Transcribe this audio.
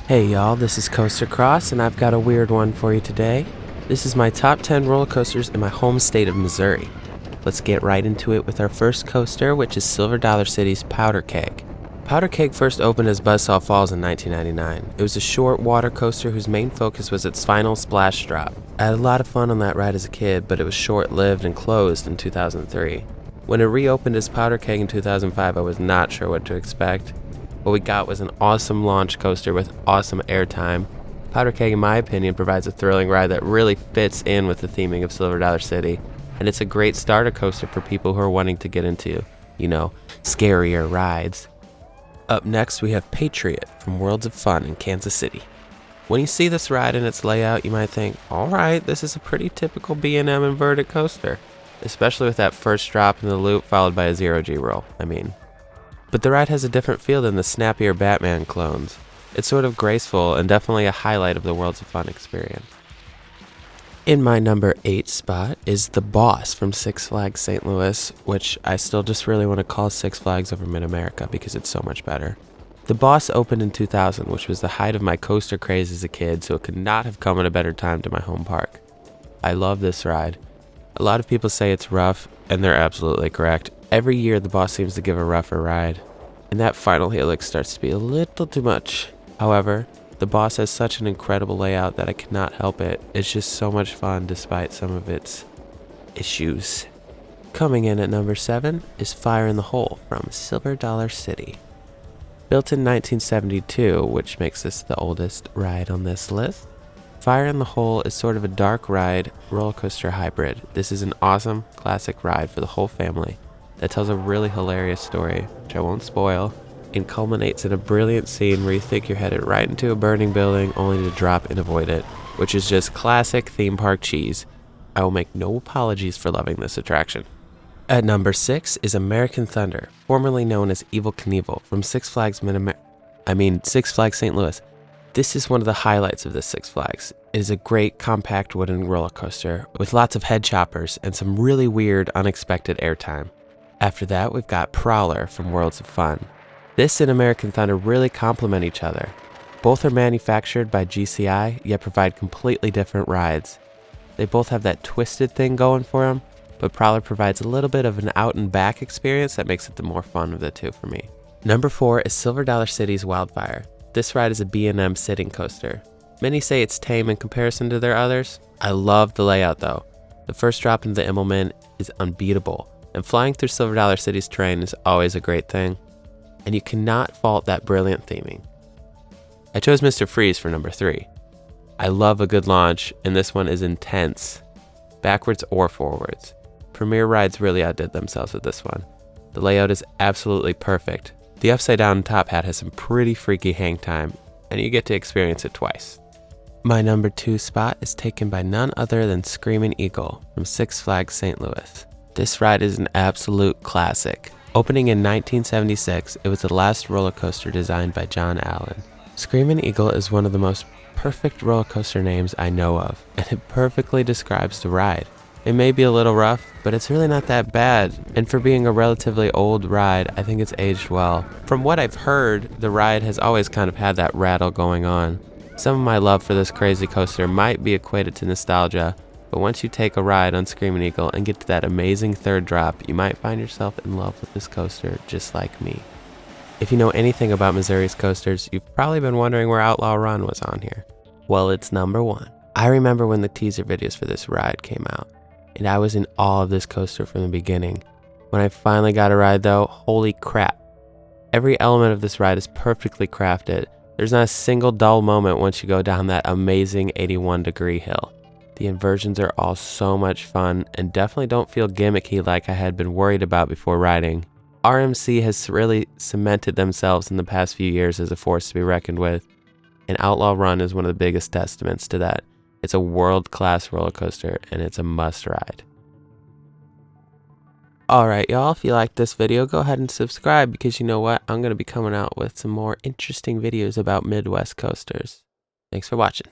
Hey y'all, this is Coaster Cross, and I've got a weird one for you today. This is my top 10 roller coasters in my home state of Missouri. Let's get right into it with our first coaster, which is Silver Dollar City's Powder Keg. Powder Keg first opened as Buzzsaw Falls in 1999. It was a short water coaster whose main focus was its final splash drop. I had a lot of fun on that ride as a kid, but it was short-lived and closed in 2003. When it reopened as Powder Keg in 2005, I was not sure what to expect. What we got was an awesome launch coaster with awesome airtime. Powder Keg, in my opinion, provides a thrilling ride that really fits in with the theming of Silver Dollar City, and it's a great starter coaster for people who are wanting to get into, scarier rides. Up next, we have Patriot from Worlds of Fun in Kansas City. When you see this ride and its layout, you might think, alright, this is a pretty typical B&M inverted coaster, especially with that first drop in the loop followed by a zero-G roll, But the ride has a different feel than the snappier Batman clones. It's sort of graceful and definitely a highlight of the Worlds of Fun experience. In my number 8 spot is The Boss from Six Flags St. Louis, which I still just really want to call Six Flags over Mid-America because it's so much better. The Boss opened in 2000, which was the height of my coaster craze as a kid, so it could not have come at a better time to my home park. I love this ride. A lot of people say it's rough, and they're absolutely correct. Every year, the Boss seems to give a rougher ride, and that final helix starts to be a little too much. However, the Boss has such an incredible layout that I cannot help it. It's just so much fun despite some of its issues. Coming in at number 7 is Fire in the Hole from Silver Dollar City. Built in 1972, which makes this the oldest ride on this list, Fire in the Hole is sort of a dark ride roller coaster hybrid. This is an awesome classic ride for the whole family that tells a really hilarious story, which I won't spoil, and culminates in a brilliant scene where you think you're headed right into a burning building only to drop and avoid it, which is just classic theme park cheese. I will make no apologies for loving this attraction. At number 6 is American Thunder, formerly known as Evel Knievel, from Six Flags St. Louis. This is one of the highlights of this Six Flags. It is a great compact wooden roller coaster with lots of head choppers and some really weird, unexpected airtime. After that, we've got Prowler from Worlds of Fun. This and American Thunder really complement each other. Both are manufactured by GCI, yet provide completely different rides. They both have that twisted thing going for them, but Prowler provides a little bit of an out and back experience that makes it the more fun of the two for me. Number 4 is Silver Dollar City's Wildfire. This ride is a B&M sitting coaster. Many say it's tame in comparison to their others. I love the layout though. The first drop into the Immelman is unbeatable, and flying through Silver Dollar City's terrain is always a great thing, and you cannot fault that brilliant theming. I chose Mr. Freeze for number 3. I love a good launch, and this one is intense, backwards or forwards. Premier rides really outdid themselves with this one. The layout is absolutely perfect. The upside down top hat has some pretty freaky hang time, and you get to experience it twice. My number 2 spot is taken by none other than Screamin' Eagle from Six Flags St. Louis. This ride is an absolute classic. Opening in 1976, it was the last roller coaster designed by John Allen. Screamin' Eagle is one of the most perfect roller coaster names I know of, and it perfectly describes the ride. It may be a little rough, but it's really not that bad, and for being a relatively old ride, I think it's aged well. From what I've heard, the ride has always kind of had that rattle going on. Some of my love for this crazy coaster might be equated to nostalgia, but once you take a ride on Screamin' Eagle and get to that amazing third drop, you might find yourself in love with this coaster just like me. If you know anything about Missouri's coasters, you've probably been wondering where Outlaw Run was on here. Well, it's number 1. I remember when the teaser videos for this ride came out, and I was in awe of this coaster from the beginning. When I finally got a ride though, holy crap. Every element of this ride is perfectly crafted. There's not a single dull moment once you go down that amazing 81-degree hill. The inversions are all so much fun and definitely don't feel gimmicky like I had been worried about before riding. RMC has really cemented themselves in the past few years as a force to be reckoned with, and Outlaw Run is one of the biggest testaments to that. It's a world-class roller coaster, and it's a must-ride. Alright y'all, if you liked this video, go ahead and subscribe because you know what? I'm going to be coming out with some more interesting videos about Midwest coasters. Thanks for watching.